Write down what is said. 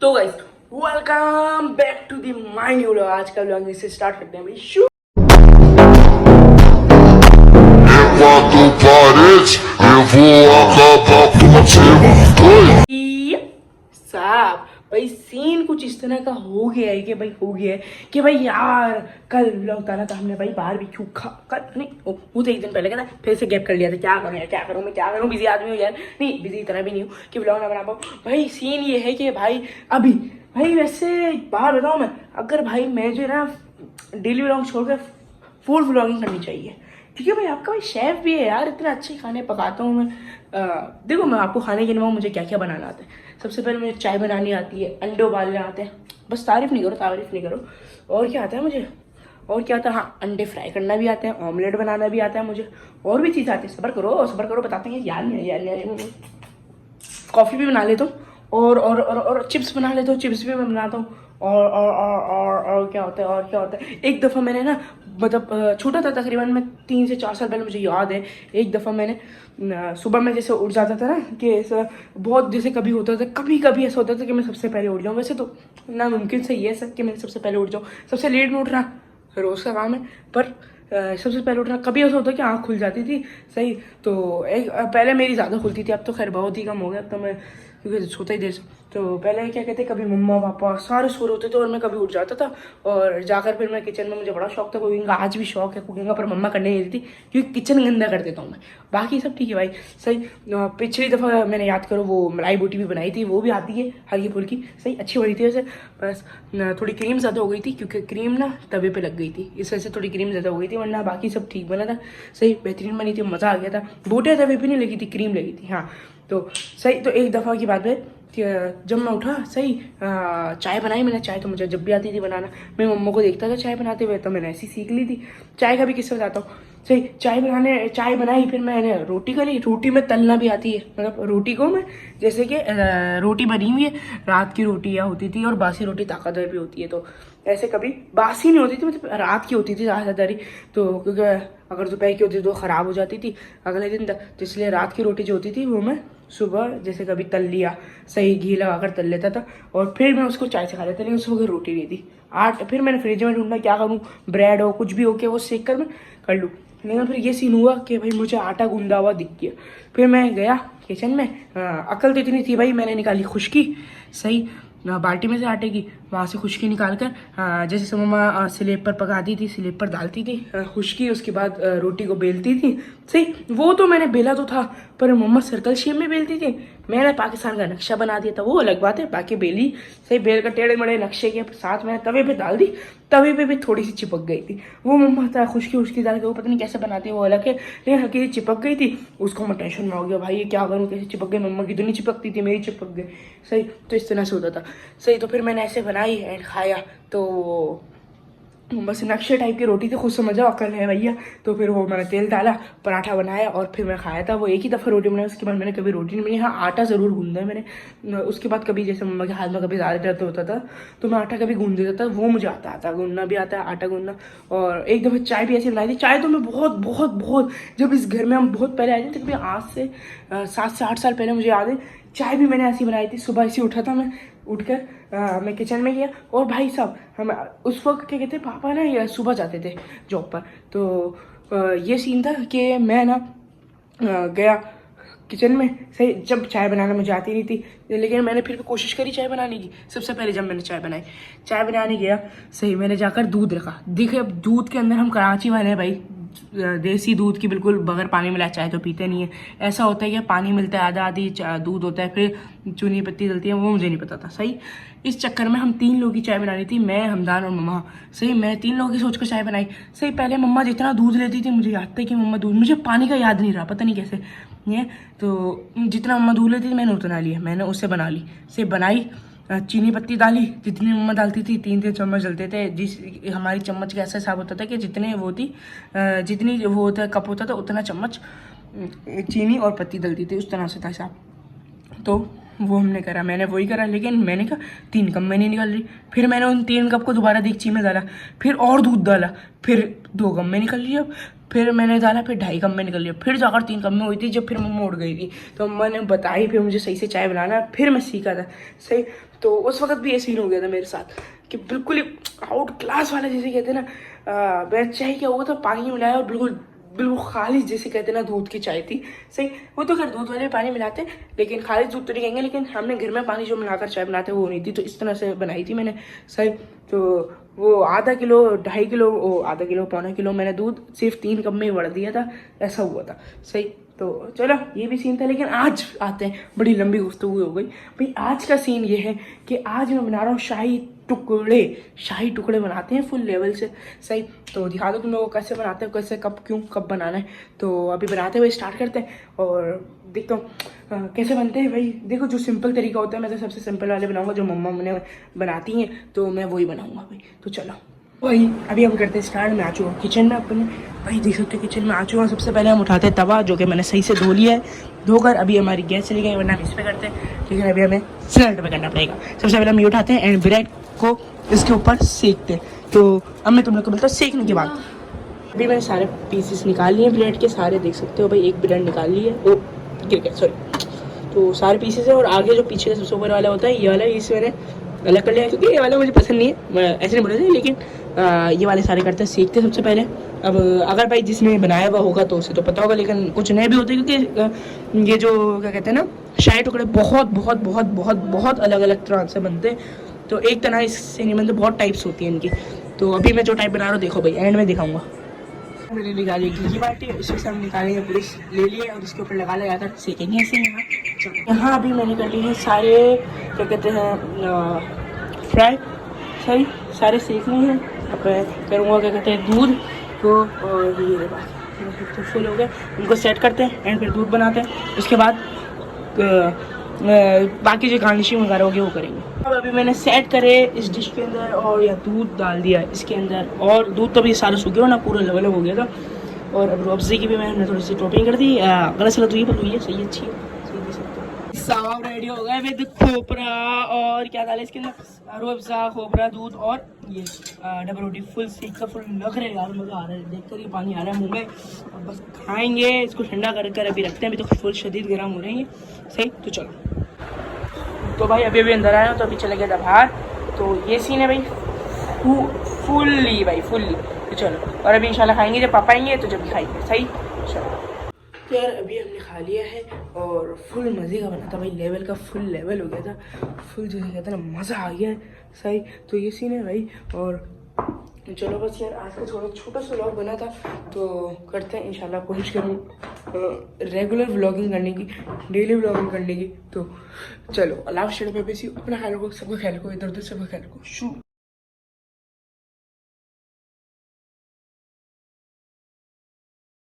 तो guys welcome back to the my new vlog. आज का व्लॉग से स्टार्ट करते हैं भाई। शू Quatro paredes, eu vou acabar contigo. Oi. साहब भाई सीन कुछ इस तरह का हो गया है कि भाई हो गया है कि भाई यार कल व्लॉग डाला था हमने भाई बाहर भी क्यों खा कल नहीं वो तो एक दिन पहले का था, फिर से गैप कर लिया था। क्या करूँ यार, क्या करूँ, मैं क्या करूँ, बिजी आदमी हूँ यार। नहीं बिजी इतना भी नहीं हूँ कि व्लॉग ना बना पाऊँ। भाई सीन ये है कि भाई अभी भाई वैसे बाहर बताऊँ मैं, अगर भाई मैं जो है ना डेली व्लॉग छोड़कर फूड व्लॉगिंग करनी चाहिए, क्योंकि भाई आपका भाई शेफ भी है यार, इतने अच्छे खाने पकाता हूँ मैं। देखो मैं आपको खाने के लिए मुझे क्या क्या बनाना आता है। सबसे पहले मुझे चाय बनानी आती है, अंडे उबालने आते हैं, बस तारीफ नहीं करो, तारीफ नहीं करो। और क्या आता है मुझे, और क्या आता है, हाँ अंडे फ्राई करना भी आता है, ऑमलेट बनाना भी आता है मुझे, और भी चीज़ आती है। सब्र करो बताते हैं, याद नहीं है याद नहीं है। कॉफ़ी भी बना लेता हूँ और चिप्स बना लेता हूँ, चिप्स भी मैं बनाता हूँ। और क्या होता है, और क्या होता है। एक दफ़ा मैंने ना मतलब छोटा था तकरीबन, मैं 3 से 4 साल पहले, मुझे याद है एक दफ़ा मैंने सुबह में जैसे उठ जाता था ना कि ऐसा बहुत जैसे कभी होता था, कभी कभी ऐसा होता था कि मैं सबसे पहले उठ जाऊँ। वैसे तो नामुमकिन से ही है सर कि मैं सबसे पहले उठ जाऊँ, सबसे लेट में उठना रोज़ का काम है, पर सबसे पहले उठना कभी ऐसा होता कि आँख खुल जाती थी सही। तो एक पहले मेरी ज़्यादा खुलती थी, अब तो खैर बहुत ही कम हो गया, अब तो मैं क्योंकि सोता ही देर से। तो पहले क्या कहते, कभी मम्मा पापा सारे सो रहे होते थे और मैं कभी उठ जाता था और जाकर फिर मैं किचन में, मुझे बड़ा शौक था कुकिंग का, आज भी शौक है कुकिंग का, पर मम्मा करने नहीं देती क्योंकि किचन गंदा कर देता हूँ मैं। बाकी सब ठीक है भाई सही। पिछली दफ़ा मैंने याद करो वो मलाई बोटी भी बनाई थी, वो भी आती है हल्की फुल्की सही, अच्छी बनी थी वैसे। बस थोड़ी क्रीम ज़्यादा हो गई थी क्योंकि क्रीम ना तवे पे लग गई थी, इस वजह से थोड़ी क्रीम ज़्यादा हो गई थी, वरना बाकी सब ठीक बना था सही, बेहतरीन बनी थी, मज़ा आ गया था। बोटियाँ तवे पे नहीं लगी थी, क्रीम लगी थी हाँ। तो सही, तो एक दफ़ा की बात है कि जब मैं उठा सही, चाय बनाई मैंने। चाय तो मुझे जब भी आती थी बनाना, मैं मम्मा को देखता था चाय बनाते हुए, तो मैंने ऐसी सीख ली थी। चाय का भी किस्सा बताता हूँ सही। चाय बनाई, फिर मैंने रोटी करी। रोटी में तलना भी आती है, मतलब रोटी को मैं जैसे कि रोटी बनी हुई है, रात की रोटियाँ होती थी और बासी रोटी ताकतवर भी होती है, तो ऐसे कभी बासी नहीं होती थी, मतलब रात की होती थी ज़्यादातर। तो क्योंकि अगर दोपहर की होती थी तो ख़राब हो जाती थी अगले दिन तक, तो इसलिए रात की रोटी जो होती थी वो मैं सुबह जैसे कभी तल लिया सही, घी लगा कर तल लेता था और फिर मैं उसको चाय से खा लेता, लेकिन उस वक्त रोटी नहीं थी। फिर मैंने फ्रिज में ढूंढा क्या करूँ, ब्रेड हो कुछ भी हो के वो सेक कर मैं कर लूँ, लेकिन फिर ये सीन हुआ कि भाई मुझे आटा गूंदा हुआ दिख गया। फिर मैं गया किचन में, अकल तो इतनी थी भाई, मैंने निकाली खुशकी सही, बाल्टी में से आटे की, वहाँ से खुशकी निकाल कर जैसे से मम्मा स्लेब पर पकाती थी, स्लेब पर डालती थी खुशकी, उसके बाद रोटी को बेलती थी सही। वो तो मैंने बेला तो था, पर मम्मा सर्कल शेप में बेलती थी, मैंने पाकिस्तान का नक्शा बना दिया था, वो अलग बात है। बाकी बेली सही, बेल कर टेढ़े मेढ़े नक्शे के साथ मैंने तवे पे डाल दी, तवे पे भी थोड़ी सी चिपक गई थी। वो मम्मा था खुशकी उशकी डाल के, वो पता नहीं कैसे बनाती है वो अलग है, लेकिन हल्की सी चिपक गई थी। उसको मैं टेंशन में हो गया, भाई ये क्या करूँ, कैसे चिपक गई, मम्मा की तो नहीं चिपकती थी, मेरी चिपक गई सही। तो इस तरह से होता था सही। तो फिर मैंने ऐसे बनाई एंड खाया, तो बस नक्शे टाइप की रोटी थी, खुद समझो अकल है भैया। तो फिर वो मैंने तेल डाला, पराठा बनाया और फिर मैं खाया था। वो एक ही दफ़ा रोटी बनाई, उसके बाद मैंने कभी रोटी नहीं बनाई। हाँ आटा ज़रूर गूंदा है मैंने, उसके बाद कभी जैसे मम्मा के हाथ में कभी ज़्यादा दर्द होता था तो मैं आटा कभी गूंद देता था, वो मुझे आता गूंदना भी आता है, आटा गूंदना। और एक दफ़ा चाय भी ऐसी बनाई थी। चाय तो मैं बहुत बहुत बहुत, जब इस घर में हम बहुत पहले आए थे, तभी आज से 7 से 8 साल पहले मुझे याद है, चाय भी मैंने ऐसी बनाई थी। सुबह ऐसे उठा था मैं, उठकर मैं किचन में गया और भाई साहब हम उस वक्त क्या कहते, पापा ना ये सुबह जाते थे जॉब पर, तो ये सीन था कि मैं ना गया किचन में सही। जब चाय बनाना मुझे आती नहीं थी, लेकिन मैंने फिर भी कोशिश करी चाय बनाने की। सबसे पहले जब मैंने चाय बनाने गया सही, मैंने जाकर दूध रखा। देखिए अब दूध के अंदर हम कराची वाले हैं भाई, देसी दूध की बिल्कुल बगैर पानी मिलाए चाय तो पीते नहीं है। ऐसा होता है कि पानी मिलता है आधा आधी दूध होता है, फिर चुनी पत्ती डलती है, वो मुझे नहीं पता था सही। इस चक्कर में हम 3 लोगों की चाय बनानी थी, मैं, हमदान और मम्मा सही। मैं 3 लोगों की सोचकर चाय बनाई सही। पहले मम्मा जितना दूध लेती थी, मुझे याद था कि मम्मा दूध, मुझे पानी का याद नहीं रहा, पता नहीं कैसे ये, तो जितना मम्मा दूध लेती थी मैंने उतना लिया, मैंने उससे बना ली से बनाई। चीनी पत्ती डाली, जितनी मम्मा डालती थी 3-3 चम्मच डलते थे। जिस हमारी चम्मच का ऐसा हिसाब होता था कि जितने वो थी, जितनी वो होता कप होता था उतना चम्मच चीनी और पत्ती डलती थी, उस तरह से था हिसाब। तो वो हमने करा, मैंने वही करा, लेकिन मैंने कहा 3 कप में नहीं निकल रही। फिर मैंने उन 3 कप को दोबारा देगची में डाला, फिर और दूध डाला, फिर 2 कप में निकल रही अब। फिर मैंने डाला, फिर 2.5 कप में निकल रही, फिर जाकर 3 कप में हुई थी। जब फिर मम्मा उठ गई थी तो अम्मा ने बताई फिर मुझे सही से चाय बनाना, फिर मैं सीखा था सही। तो उस वक्त भी ये सीन हो गया था मेरे साथ कि बिल्कुल ही आउट क्लास वाला, जैसे कहते हैं ना, मैं चाय क्या हुआ था, पानी मिलाया और बिल्कुल बिल्कुल खालिश, जैसे कहते हैं ना, दूध की चाय थी सही। वो तो खैर दूध वाले पानी मिलाते हैं, लेकिन खालिश दूध तो नहीं कहेंगे, लेकिन हमने घर में पानी जो मिलाकर चाय बनाते हैं वो नहीं थी। तो इस तरह से बनाई थी मैंने सही। तो वो आधा किलो 2.5 किलो, आधा किलो 1.25 किलो मैंने दूध सिर्फ 3 कप में ही बढ़ दिया था, ऐसा हुआ था सही। तो चलो ये भी सीन था, लेकिन आज आते हैं, बड़ी लंबी गुफ्तगू हो गई भाई। आज का सीन ये है कि आज मैं बना रहा हूँ शाही टुकड़े बनाते हैं फुल लेवल से सही। तो दिखा दो तुम्हें वो कैसे बनाते हैं, कैसे कब बनाना है। तो अभी बनाते हुए स्टार्ट करते हैं और देखता हूँ कैसे बनते हैं भाई। देखो जो सिंपल तरीका होता है, मैं तो सबसे सिंपल वाले बनाऊंगा, जो मम्मा मुझे बनाती हैं तो मैं वही बनाऊंगा भाई। तो चलो भाई अभी हम करते हैं स्टार्ट। मैं आ चुका हूँ किचन में अपने, भाई देख सकते हो किचन में आ चुका हूँ। सबसे पहले हम उठाते हैं तवा, जो कि मैंने सही से धो लिया है। धोकर अभी हमारी गैस चली गई, वरना हम इस पर करते हैं, लेकिन अभी हमें सिलेंडर पे करना पड़ेगा। सबसे पहले हम ये उठाते हैं एंड ब्रेड को इसके ऊपर सेकते हैं। तो अब मैं तुम लोग को बोलता हूँ सेकने के बाद। अभी मैंने सारे पीसेस निकाल लिए ब्रेड के, सारे देख सकते हो भाई। एक ब्रेड निकाल ली है, वो गिर गया सॉरी। तो सारे पीसेस है, और आगे जो पीछे का सबसे ऊपर वाला होता है ये वाला, इस मैंने अलग कर लिया, क्योंकि ये वाला मुझे पसंद नहीं है, मैं ऐसे नहीं बोल रहा था, लेकिन ये वाले सारे करते हैं, सीखते हैं सबसे पहले। अब अगर भाई जिसने बनाया हुआ होगा तो उसे तो पता होगा, लेकिन कुछ नए भी होते हैं, क्योंकि ये जो क्या कहते हैं ना, शाही टुकड़े बहुत बहुत बहुत बहुत बहुत अलग अलग तरह से बनते हैं। तो एक तरह इससे नहीं बनते, बहुत टाइप्स होती हैं इनकी। तो अभी मैं जो टाइप बना रहा हूँ देखो भाई, एंड में दिखाऊंगा। मैंने निकाली घी की बाटी, उसमें से हम निकालेंगे पूरी ले लिए और इसके ऊपर लगा कर सेकेंगे ऐसे यहाँ अभी मैंने कर लिए हैं सारे, क्या कहते हैं, फ्राई सही, सारे सेकने हैं। अब मैं करूँगा क्या कहते हैं दूध को, और ये तो फुल हो गए, उनको सेट करते हैं एंड फिर दूध बनाते हैं। उसके बाद बाकी जो गार्निशिंग वगैरह होगी वो करेंगे। अब अभी मैंने सेट करे इस डिश के अंदर, और या दूध डाल दिया इसके अंदर, और दूध तो अभी सारा सूख गया ना, पूरा लेवल हो गया था। और अब रूअफ़ज़े की भी मैंने थोड़ी सी टोपिंग कर दी, गलत सलत हुई पर हुई है, सही है, अच्छी है। सावा रेडी हो गए विद खोपरा, और क्या डाले इसके अंदर, रूअफ़ज़ा, खोपरा, दूध, और ये डबल रोटी फुल सीख का फुल लग रहा है यार, मज़ा आ रहा है, देख कर ही पानी आ रहा है मुँह में। अब बस खाएंगे इसको, ठंडा कर अभी रखते हैं, अभी तो फुल शदीद गर्म हो रहे हैं सही। तो चलो, तो भाई अभी अंदर आया, तो अभी चले गया था बाहर। तो ये सीन है भाई, फुल्ली भाई फुल्ली। तो चलो, और अभी इंशाल्लाह खाएंगे जब पापा आएंगे, तो जब खाएंगे सही। चलो तो यार अभी हमने खा लिया है, और फुल मज़े का बना था भाई, लेवल का फुल लेवल हो गया था, फुल जैसे कहते हैं ना, मज़ा आ गया है सही। तो ये सीन है भाई, और चलो बस यार आज का थोड़ा छोटा सा व्लॉग बना था, तो करते हैं इंशाल्लाह, कोशिश करूँ रेगुलर व्लॉगिंग करने की, डेली व्लॉगिंग करने की। तो चलो अल्लाह शेर पे अपना ख्याल रखो, सबका ख्याल रखो, इधर उधर सबका ख्याल रखो। शू